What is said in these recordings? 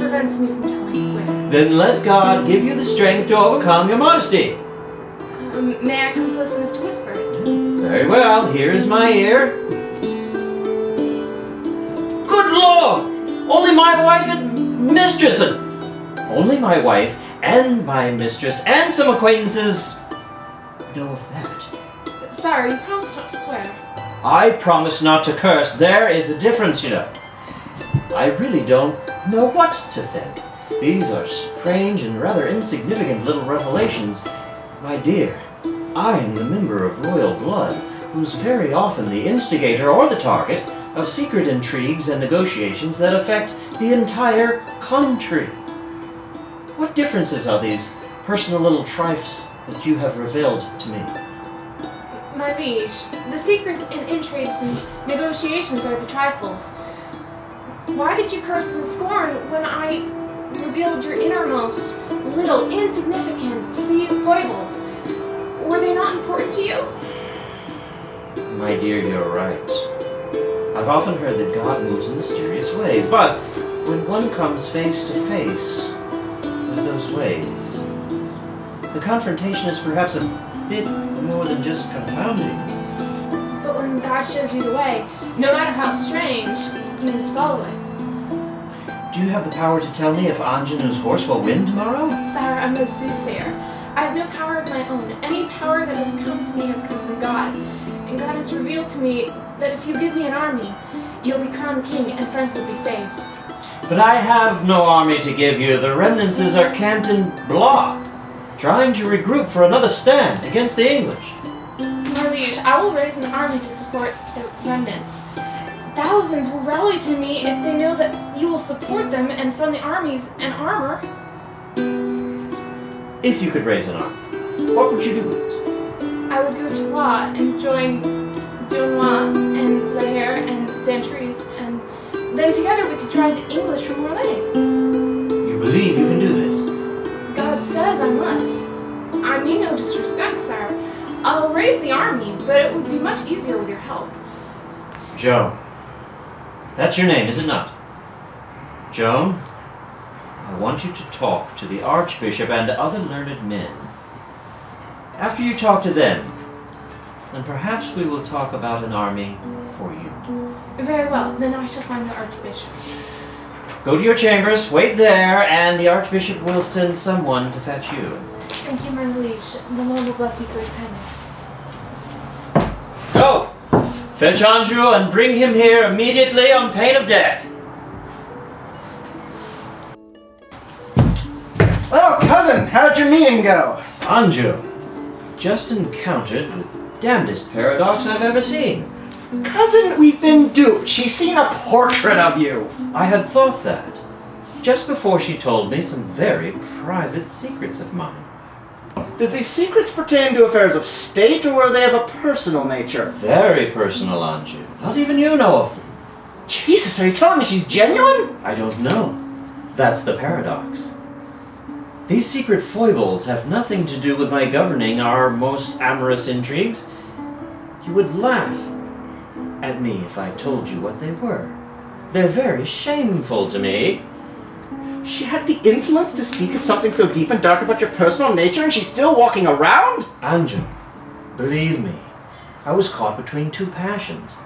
prevents me from telling where. Then let God give you the strength to overcome your modesty. May I come close enough to whisper it? Very well, here is my ear. Good Lord! Only my wife and mistress, only my wife and my mistress and some acquaintances know of that. Sorry, you promised not to swear. I promise not to curse. There is a difference, you know. I really don't know what to think. These are strange and rather insignificant little revelations. My dear, I am the member of royal blood, who's very often the instigator or the target of secret intrigues and negotiations that affect the entire country. What differences are these personal little trifles that you have revealed to me? My liege, the secrets and intrigues and negotiations are the trifles. Why did you curse and scorn when I revealed your innermost, little, insignificant foibles? Were they not important to you? My dear, you're right. I've often heard that God moves in mysterious ways, but when one comes face to face with those ways, the confrontation is perhaps a bit more than just confounding. But when God shows you the way, no matter how strange, you must follow it. Do you have the power to tell me if Anjanu's horse will win tomorrow? Sire, I'm no soothsayer. I have no power of my own. Any power that has come to me has come from God. And God has revealed to me that if you give me an army, you'll be crowned the king and France will be saved. But I have no army to give you. The remnants are camped in Blois, trying to regroup for another stand against the English. My liege, I will raise an army to support the remnants. Thousands will rally to me if they know that you will support them and from the armies and armor. If you could raise an army, what would you do with it? I would go to Blois and join Dunois and La Hare and Xantries, and then together we could drive the English from Orleans. You believe you can do this? God says I must. I mean no disrespect, sire. I'll raise the army, but it would be much easier with your help. Joan. That's your name, is it not? Joan, I want you to talk to the Archbishop and other learned men. After you talk to them, then perhaps we will talk about an army for you. Very well, then I shall find the Archbishop. Go to your chambers, wait there, and the Archbishop will send someone to fetch you. Thank you, my liege. The Lord will bless you for your kindness. Go! Fetch Anjou and bring him here immediately on pain of death. Well, cousin, how'd your meeting go? Anjou, just encountered the damnedest paradox I've ever seen. Cousin, we've been duped. She's seen a portrait of you. I had thought that, just before she told me some very private secrets of mine. Did these secrets pertain to affairs of state, or were they of a personal nature? Very personal, Anjou. Not even you know of them. Jesus, are you telling me she's genuine? I don't know. That's the paradox. These secret foibles have nothing to do with my governing our most amorous intrigues. You would laugh at me if I told you what they were. They're very shameful to me. She had the insolence to speak of something so deep and dark about your personal nature, and she's still walking around? Anjou, believe me, I was caught between two passions.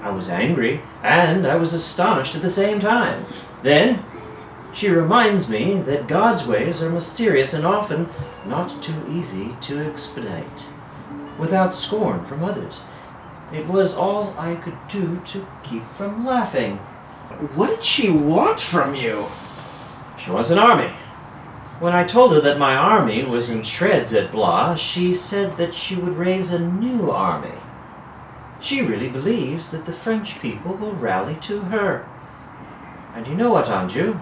I was angry, and I was astonished at the same time. Then, she reminds me that God's ways are mysterious and often not too easy to expedite, without scorn from others. It was all I could do to keep from laughing. What did she want from you? She wants an army. When I told her that my army was in shreds at Blois, she said that she would raise a new army. She really believes that the French people will rally to her. And you know what, Anjou?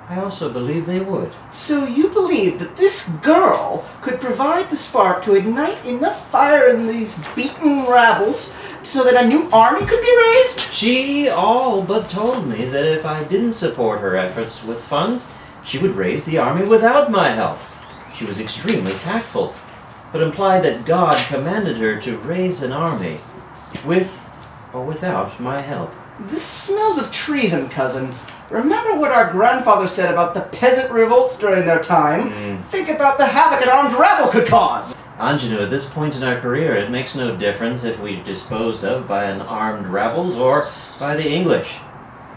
I also believe they would. So you believe that this girl could provide the spark to ignite enough fire in these beaten rabbles so that a new army could be raised? She all but told me that if I didn't support her efforts with funds, she would raise the army without my help. She was extremely tactful, but implied that God commanded her to raise an army, with or without my help. This smells of treason, cousin. Remember what our grandfather said about the peasant revolts during their time? Think about the havoc an armed rabble could cause! Anjou, at this point in our career, it makes no difference if we disposed of by an armed rebels or by the English.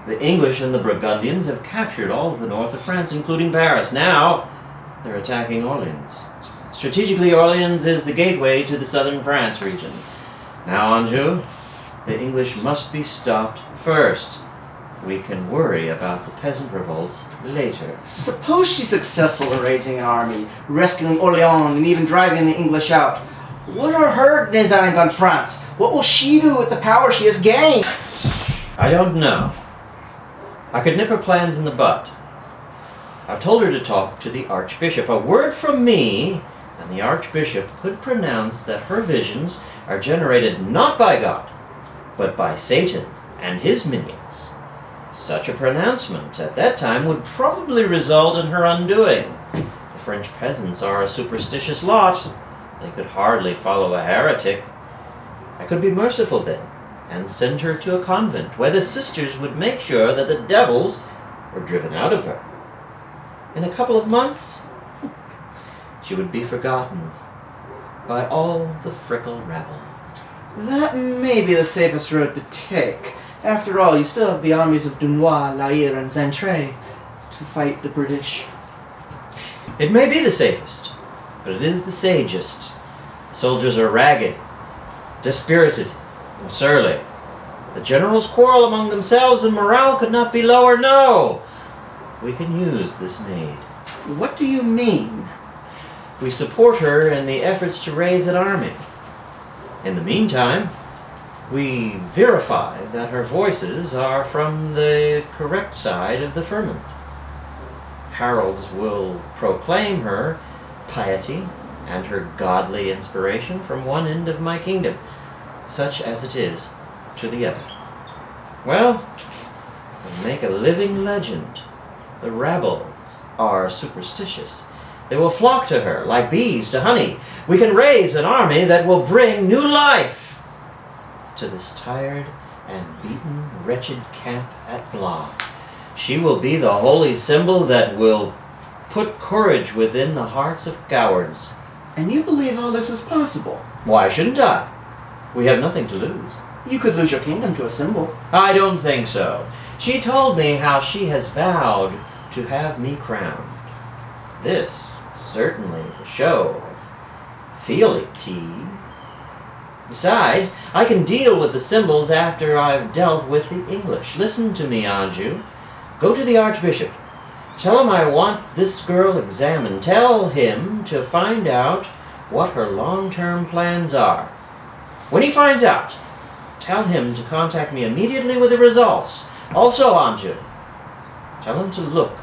The English and the Burgundians have captured all of the north of France, including Paris. Now, they're attacking Orleans. Strategically, Orleans is the gateway to the southern France region. Now, Anjou, the English must be stopped first. We can worry about the peasant revolts later. Suppose she's successful in raising an army, rescuing Orleans, and even driving the English out. What are her designs on France? What will she do with the power she has gained? I don't know. I could nip her plans in the bud. I've told her to talk to the Archbishop. A word from me, and the Archbishop could pronounce that her visions are generated not by God, but by Satan and his minions. Such a pronouncement at that time would probably result in her undoing. The French peasants are a superstitious lot. They could hardly follow a heretic. I could be merciful then, and send her to a convent where the sisters would make sure that the devils were driven out of her. In a couple of months, she would be forgotten by all the Frickle rabble. That may be the safest road to take. After all, you still have the armies of Dunois, Laire, and Xaintrailles to fight the British. It may be the safest, but it is the sagest. The soldiers are ragged, dispirited, and surly. The generals quarrel among themselves, and morale could not be lower. No! We can use this maid. What do you mean? We support her in the efforts to raise an army. In the meantime, we verify that her voices are from the correct side of the firmament. Heralds will proclaim her piety and her godly inspiration from one end of my kingdom, such as it is, to the other. Well, we make a living legend. The rabble are superstitious. They will flock to her like bees to honey. We can raise an army that will bring new life to this tired and beaten, wretched camp at Blois. She will be the holy symbol that will put courage within the hearts of cowards. And you believe all this is possible? Why shouldn't I? We have nothing to lose. You could lose your kingdom to a symbol. I don't think so. She told me how she has vowed to have me crowned. This certainly a show of fealty. Besides, I can deal with the symbols after I've dealt with the English. Listen to me, Anjou. Go to the Archbishop. Tell him I want this girl examined. Tell him to find out what her long-term plans are. When he finds out, tell him to contact me immediately with the results. Also, Anjou, tell him to look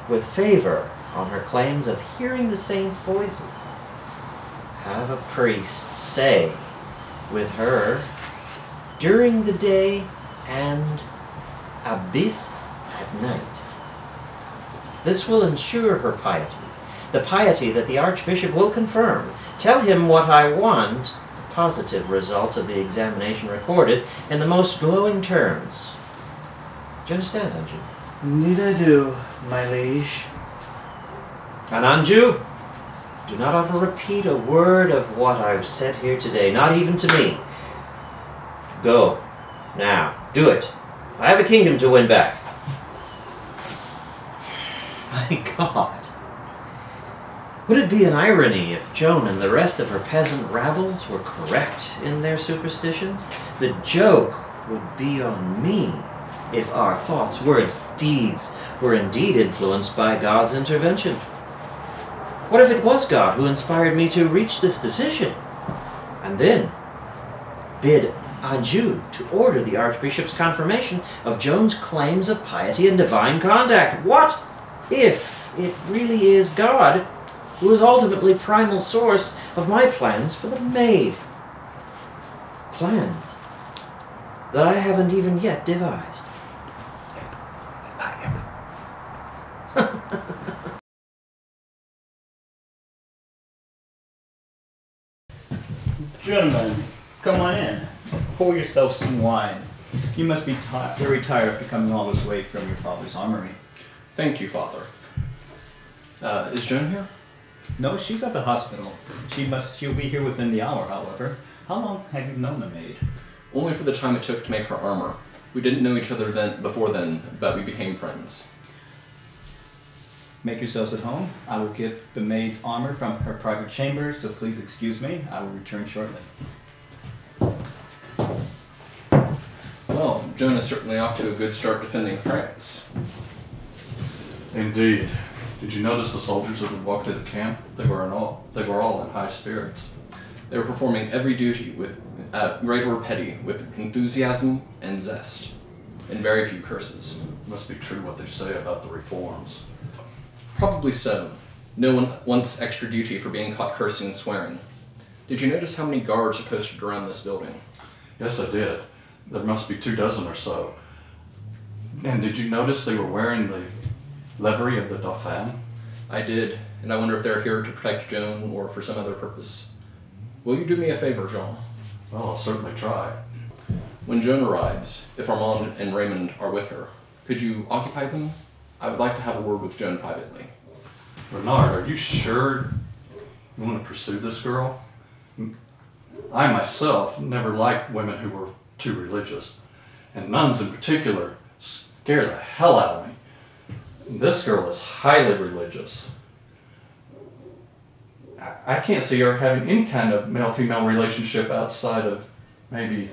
with favor on her claims of hearing the saints' voices. Have a priest say with her during the day and abyss at night. This will ensure her piety, the piety that the Archbishop will confirm. Tell him what I want, the positive results of the examination recorded in the most glowing terms. Do you understand, Anjou? Indeed I do, my liege. And Anjou, do not ever repeat a word of what I've said here today, not even to me. Go. Now, do it. I have a kingdom to win back. My God. Would it be an irony if Joan and the rest of her peasant rabbles were correct in their superstitions? The joke would be on me if our thoughts, words, deeds were indeed influenced by God's intervention. What if it was God who inspired me to reach this decision? And then bid Anjou to order the Archbishop's confirmation of Joan's claims of piety and divine contact. What if it really is God who is ultimately primal source of my plans for the maid? Plans that I haven't even yet devised. Gentlemen, come on in. Pour yourself some wine. You must be very tired after coming all this way from your father's armory. Thank you, Father. Is Joan here? No, she's at the hospital. She'll be here within the hour, however. How long have you known the maid? Only for the time it took to make her armor. We didn't know each other before then, but we became friends. Make yourselves at home. I will get the maid's armor from her private chamber, so please excuse me. I will return shortly. Well, Joan is certainly off to a good start defending France. Indeed. Did you notice the soldiers that had walked to the camp? They were all in high spirits. They were performing every duty with great or petty, with enthusiasm and zest, and very few curses. Must be true what they say about the reforms. Probably so. No one wants extra duty for being caught cursing and swearing. Did you notice how many guards are posted around this building? Yes, I did. There must be 24 or so. And did you notice they were wearing the livery of the Dauphin? I did, and I wonder if they're here to protect Joan or for some other purpose. Will you do me a favor, Jean? Well, I'll certainly try. When Joan arrives, if Armand and Raymond are with her, could you occupy them? I would like to have a word with Joan privately. Bernard, are you sure you want to pursue this girl? I myself never liked women who were too religious, and nuns in particular scare the hell out of me. This girl is highly religious. I can't see her having any kind of male-female relationship outside of maybe,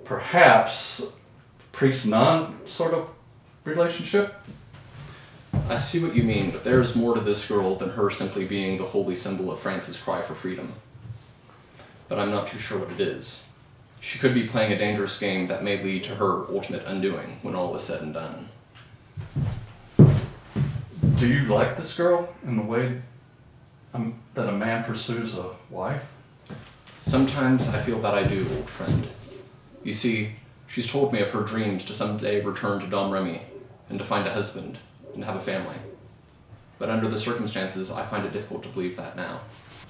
perhaps, priest-nun sort of relationship. I see what you mean, but there's more to this girl than her simply being the holy symbol of France's cry for freedom. But I'm not too sure what it is. She could be playing a dangerous game that may lead to her ultimate undoing when all is said and done. Do you like this girl in the way that a man pursues a wife? Sometimes I feel that I do, old friend. You see, she's told me of her dreams to someday return to Domremy and to find a husband and have a family. But under the circumstances, I find it difficult to believe that now.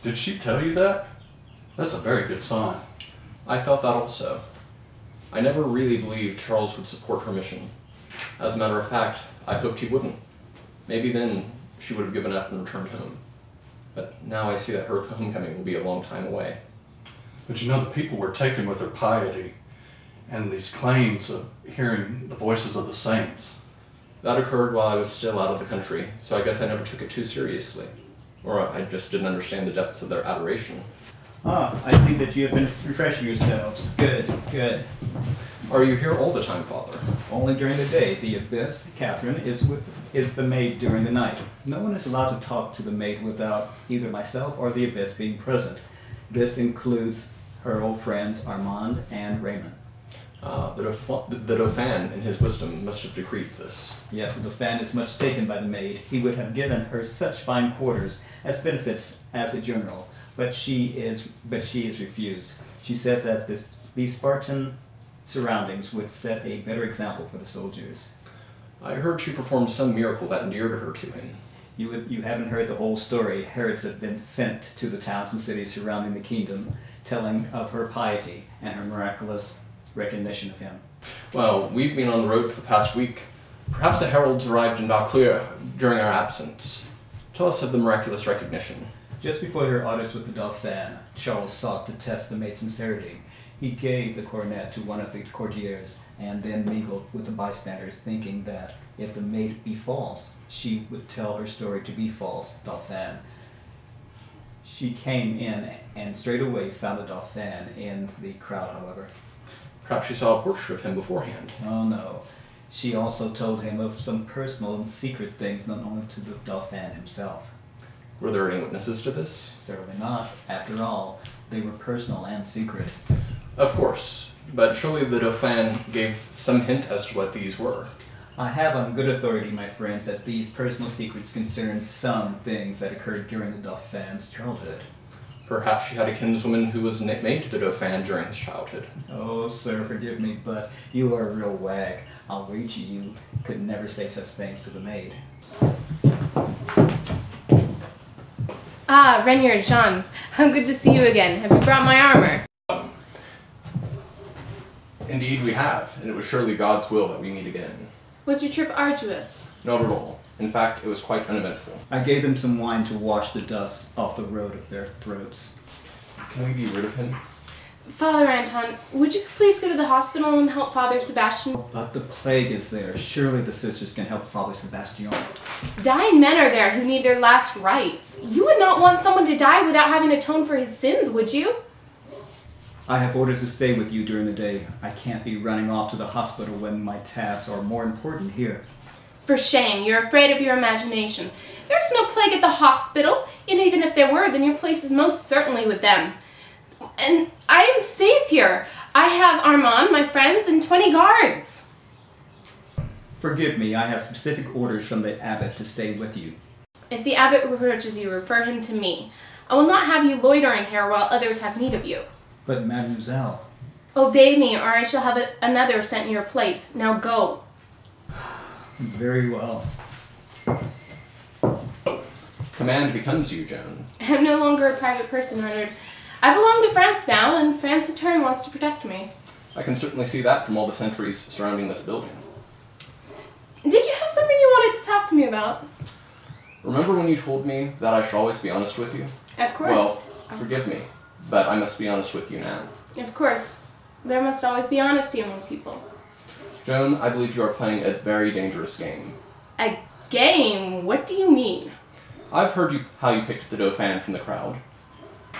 Did she tell you that? That's a very good sign. I felt that also. I never really believed Charles would support her mission. As a matter of fact, I hoped he wouldn't. Maybe then she would have given up and returned home. But now I see that her homecoming will be a long time away. But you know, the people were taken with her piety and these claims of hearing the voices of the saints. That occurred while I was still out of the country, so I guess I never took it too seriously. Or I just didn't understand the depths of their adoration. Ah, I see that you have been refreshing yourselves. Good, good. Are you here all the time, Father? Only during the day. The abbess, Catherine, is the maid during the night. No one is allowed to talk to the maid without either myself or the abbess being present. This includes her old friends Armand and Raymond. The Dauphin, in his wisdom, must have decreed this. Yes, the Dauphin is much taken by the maid. He would have given her such fine quarters as benefits as a general, but she is refused. She said that these Spartan surroundings would set a better example for the soldiers. I heard she performed some miracle that endeared her to him. You haven't heard the whole story. Heralds have been sent to the towns and cities surrounding the kingdom, telling of her piety and her miraculous recognition of him. Well, we've been on the road for the past week. Perhaps the heralds arrived in Vauclair during our absence. Tell us of the miraculous recognition. Just before their audience with the Dauphin, Charles sought to test the maid's sincerity. He gave the coronet to one of the courtiers and then mingled with the bystanders, thinking that if the maid be false, she would tell her story to be false, Dauphin. She came in and straight away found the Dauphin in the crowd, however. Perhaps she saw a portrait of him beforehand. Oh no. She also told him of some personal and secret things known only to the Dauphin himself. Were there any witnesses to this? Certainly not. After all, they were personal and secret. Of course, but surely the Dauphin gave some hint as to what these were. I have on good authority, my friends, that these personal secrets concern some things that occurred during the Dauphin's childhood. Perhaps she had a kinswoman who was maid to the Dauphin during his childhood. Oh, sir, forgive me, but you are a real wag. I'll wager you could never say such things to the maid. Ah, Reinier, Jean. How good to see you again. Have you brought my armor? Indeed we have, and it was surely God's will that we meet again. Was your trip arduous? Not at all. In fact, it was quite uneventful. I gave them some wine to wash the dust off the road of their throats. Can we be rid of him? Father Anton, would you please go to the hospital and help Father Sebastian? But the plague is there. Surely the sisters can help Father Sebastian. Dying men are there who need their last rites. You would not want someone to die without having atoned for his sins, would you? I have orders to stay with you during the day. I can't be running off to the hospital when my tasks are more important here. For shame, you're afraid of your imagination. There's no plague at the hospital, and even if there were, then your place is most certainly with them. And I am safe here. I have Armand, my friends, and 20 guards. Forgive me, I have specific orders from the abbot to stay with you. If the abbot reproaches you, refer him to me. I will not have you loitering here while others have need of you. But mademoiselle... Obey me, or I shall have another sent in your place. Now go. Very well. Command becomes you, Joan. I am no longer a private person, Leonard. I belong to France now, and France in turn wants to protect me. I can certainly see that from all the sentries surrounding this building. Did you have something you wanted to talk to me about? Remember when you told me that I should always be honest with you? Of course. Well, forgive me, but I must be honest with you now. Of course. There must always be honesty among people. Joan, I believe you are playing a very dangerous game. A game? What do you mean? I've heard how you picked the Dauphin from the crowd.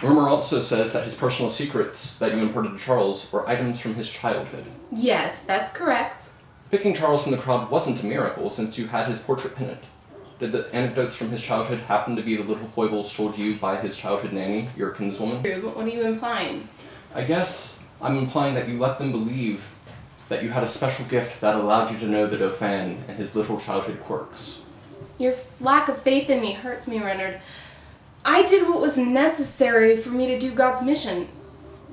Rumor also says that his personal secrets that you imparted to Charles were items from his childhood. Yes, that's correct. Picking Charles from the crowd wasn't a miracle, since you had his portrait pendant. Did the anecdotes from his childhood happen to be the little foibles told to you by his childhood nanny, your kinswoman? But what are you implying? I guess I'm implying that you let them believe that you had a special gift that allowed you to know the Dauphin and his little childhood quirks. Your lack of faith in me hurts me, Renard. I did what was necessary for me to do God's mission.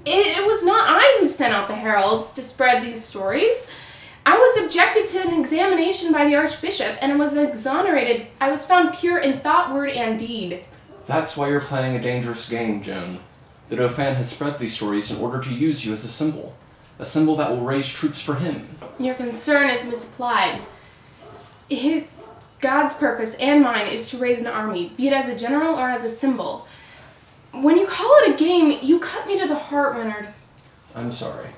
It was not I who sent out the heralds to spread these stories. I was subjected to an examination by the Archbishop and was exonerated. I was found pure in thought, word, and deed. That's why you're playing a dangerous game, Joan. The Dauphin has spread these stories in order to use you as a symbol that will raise troops for him. Your concern is misapplied. God's purpose and mine is to raise an army, be it as a general or as a symbol. When you call it a game, you cut me to the heart, Renard. I'm sorry.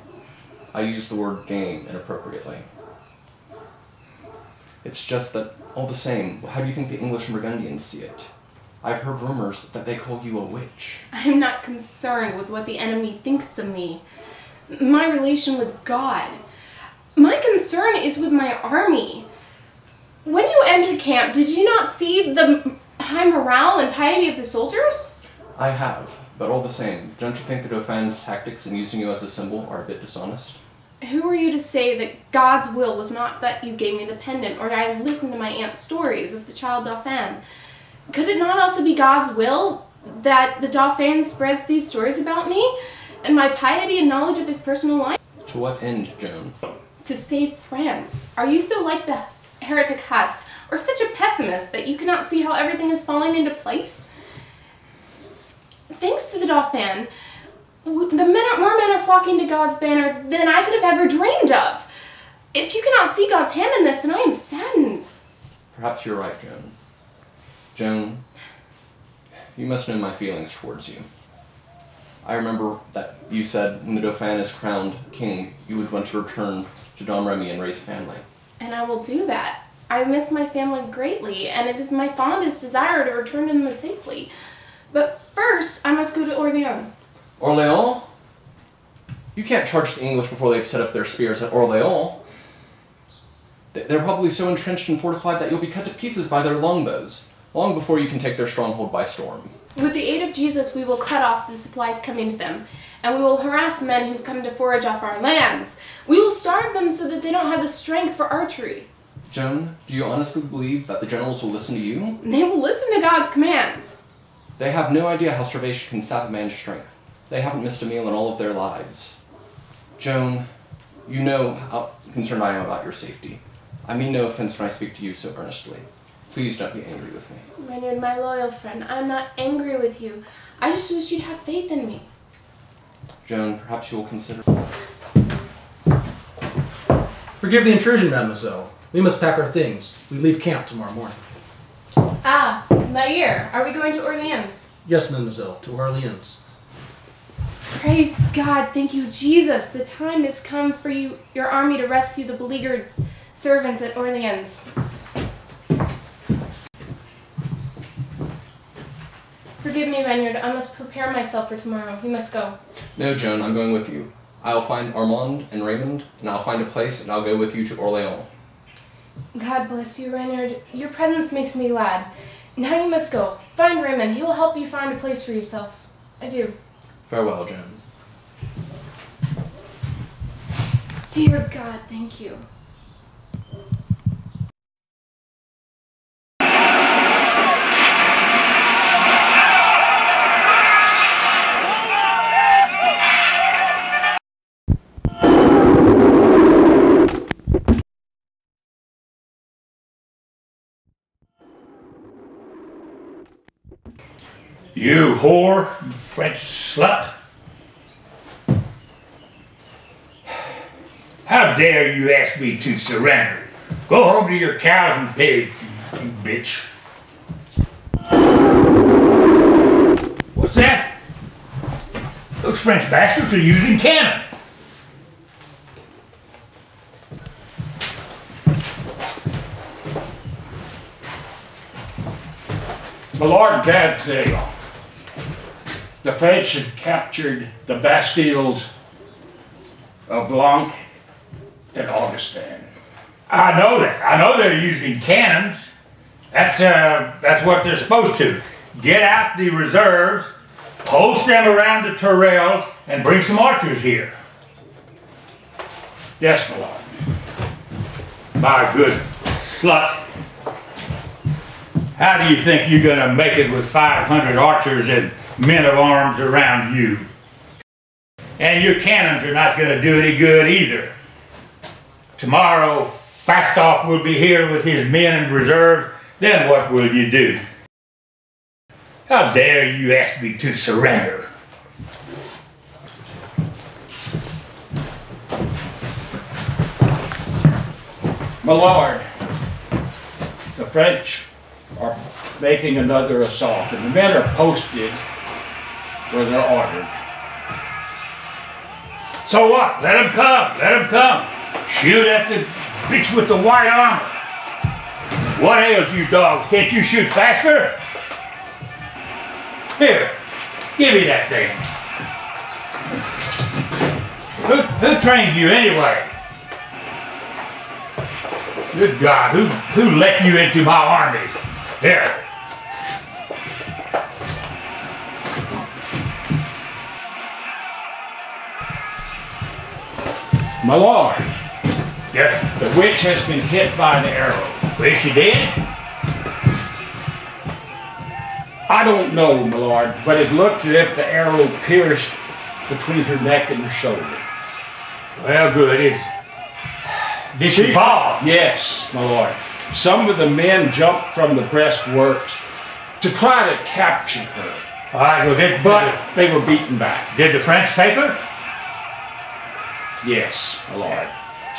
I used the word game inappropriately. It's just that, all the same, how do you think the English and Burgundians see it? I've heard rumors that they call you a witch. I am not concerned with what the enemy thinks of me. My relation with God. My concern is with my army. When you entered camp, did you not see the high morale and piety of the soldiers? I have, but all the same, don't you think the Dauphin's tactics in using you as a symbol are a bit dishonest? Who are you to say that God's will was not that you gave me the pendant, or that I listened to my aunt's stories of the child Dauphin? Could it not also be God's will that the Dauphin spreads these stories about me, and my piety and knowledge of his personal life? To what end, Joan? To save France. Are you so like the heretic Huss, or such a pessimist that you cannot see how everything is falling into place? Thanks to the Dauphin, more men are flocking to God's banner than I could have ever dreamed of. If you cannot see God's hand in this, then I am saddened. Perhaps you're right, Joan. Joan, you must know my feelings towards you. I remember that you said when the Dauphin is crowned king, you would want to return to Domremy and raise a family. And I will do that. I miss my family greatly, and it is my fondest desire to return to them safely. But first, I must go to Orléans. Orléans? You can't charge the English before they've set up their spears at Orléans. They're probably so entrenched and fortified that you'll be cut to pieces by their longbows, long before you can take their stronghold by storm. With the aid of Jesus, we will cut off the supplies coming to them, and we will harass men who've come to forage off our lands. We will starve them so that they don't have the strength for archery. Joan, do you honestly believe that the generals will listen to you? They will listen to God's commands. They have no idea how starvation can sap a man's strength. They haven't missed a meal in all of their lives. Joan, you know how concerned I am about your safety. I mean no offense when I speak to you so earnestly. Please don't be angry with me. Renard, my loyal friend, I'm not angry with you. I just wish you'd have faith in me. Joan, perhaps you will consider... Forgive the intrusion, mademoiselle. We must pack our things. We leave camp tomorrow morning. Ah, Lair, are we going to Orleans? Yes, mademoiselle, to Orleans. Praise God, thank you, Jesus. The time has come for your army to rescue the beleaguered servants at Orleans. Forgive me, Reynard. I must prepare myself for tomorrow. We must go. No, Joan, I'm going with you. I'll find Armand and Raymond, and I'll find a place, and I'll go with you to Orléans. God bless you, Reynard. Your presence makes me glad. Now you must go. Find Raymond. He will help you find a place for yourself. Adieu. Farewell, Joan. Dear God, thank you. You whore, you French slut. How dare you ask me to surrender? Go home to your cows and pigs, you bitch. What's that? Those French bastards are using cannon. My Lord Gadtail, the French have captured the Bastilles of Blanc and Augustin. I know that. I know they're using cannons. That's what they're supposed to. Get out the reserves, post them around the Tourelles, and bring some archers here. Yes, my Lord. My good slut. How do you think you're going to make it with 500 archers and men of arms around you? And your cannons are not going to do any good either. Tomorrow, Fastoff will be here with his men in reserve. Then what will you do? How dare you ask me to surrender? My Lord, the French are making another assault, and the men are posted where they're ordered. So what? Let them come. Let them come. Shoot at the bitch with the white armor. What ails you dogs? Can't you shoot faster? Here, give me that thing. Who trained you anyway? Good God, who let you into my army? Here. My Lord. Yes, the witch has been hit by an arrow. Is she dead? I don't know, my Lord, but it looked as if the arrow pierced between her neck and her shoulder. Well, good. Did she fall? Yes, my Lord. Some of the men jumped from the breastworks to try to capture her. All right, well, but they were beaten back. Did the French take her? Yes, my Lord.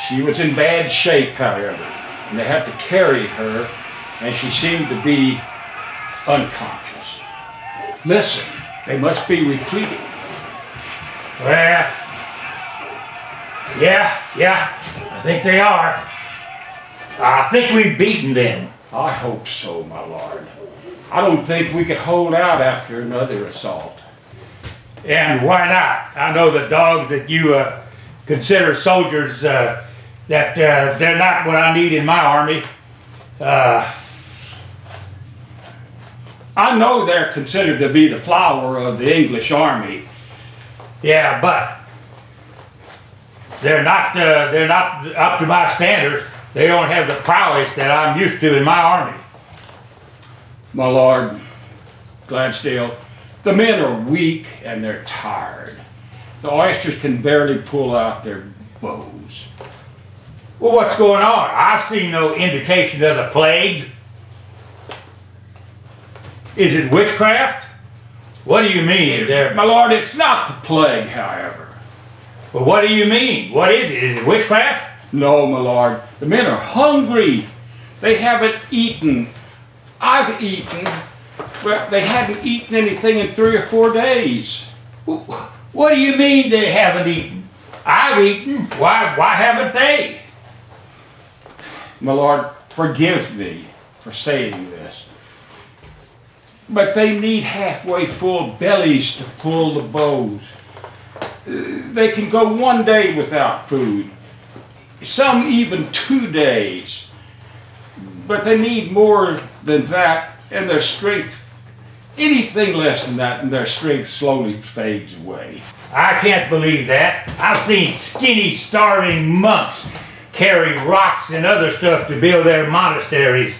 She was in bad shape, however, and they had to carry her, and she seemed to be unconscious. Listen, they must be retreating. Well, yeah, I think they are. I think we've beaten them. I hope so, my Lord. I don't think we could hold out after another assault. And why not? I know the dogs that you consider soldiers, that they're not what I need in my army. I know they're considered to be the flower of the English army. Yeah, but they're not up to my standards. They don't have the prowess that I'm used to in my army. My Lord, Gladsdale, the men are weak and they're tired. The oysters can barely pull out their bows. Well, what's going on? I've seen no indication of the plague. Is it witchcraft? What do you mean? My Lord, it's not the plague, however. Well, what do you mean? What is it? Is it witchcraft? No, my lord. The men are hungry. They haven't eaten. I've eaten, but they hadn't eaten anything in 3 or 4 days. What do you mean they haven't eaten? I've eaten. Why haven't they? My lord, forgive me for saying this, but they need halfway full bellies to pull the bows. They can go 1 day without food, some even 2 days, but they need more than that, and their strength, anything less than that, and their strength slowly fades away. I can't believe that. I've seen skinny, starving monks carry rocks and other stuff to build their monasteries.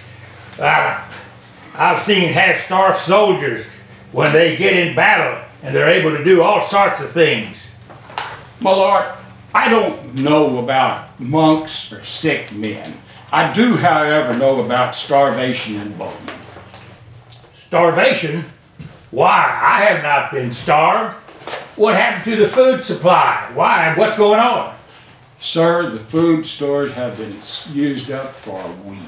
I've seen half-starved soldiers when they get in battle and they're able to do all sorts of things. My lord, I don't know about monks or sick men. I do, however, know about starvation and bowmen. Starvation? Why? I have not been starved. What happened to the food supply? Why? What's going on? Sir, the food stores have been used up for a week.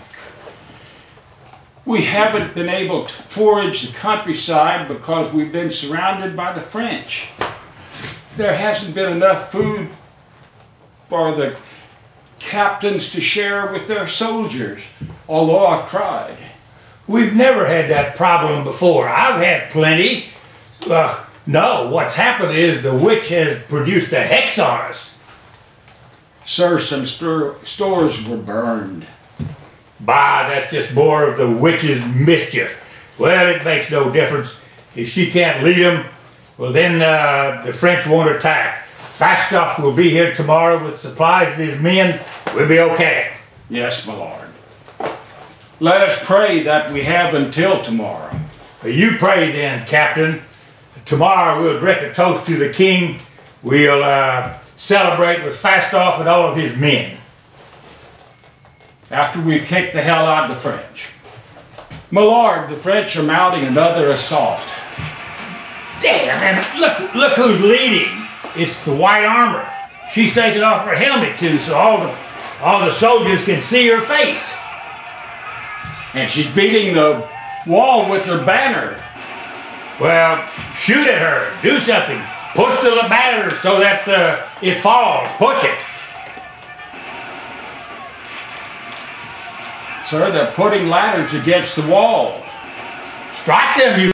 We haven't been able to forage the countryside because we've been surrounded by the French. There hasn't been enough food for the captains to share with their soldiers, although I've tried. We've never had that problem before. I've had plenty. No, what's happened is the witch has produced a hex on us. Sir, some stores were burned. Bah, that's just more of the witch's mischief. Well, it makes no difference. If she can't lead them, well then the French won't attack. Falstaff will be here tomorrow with supplies to his men. We'll be okay. Yes, my lord. Let us pray that we have until tomorrow. You pray then, Captain. Tomorrow we'll drink a toast to the king. We'll celebrate with Falstaff and all of his men. After we've kicked the hell out of the French. My lord, the French are mounting another assault. Damn, and look who's leading. It's the white armor. She's taking off her helmet too, so all the soldiers can see her face. And she's beating the wall with her banner. Well, shoot at her. Do something. Push the banner so that it falls. Push it. Sir, they're putting ladders against the walls. Strike them, you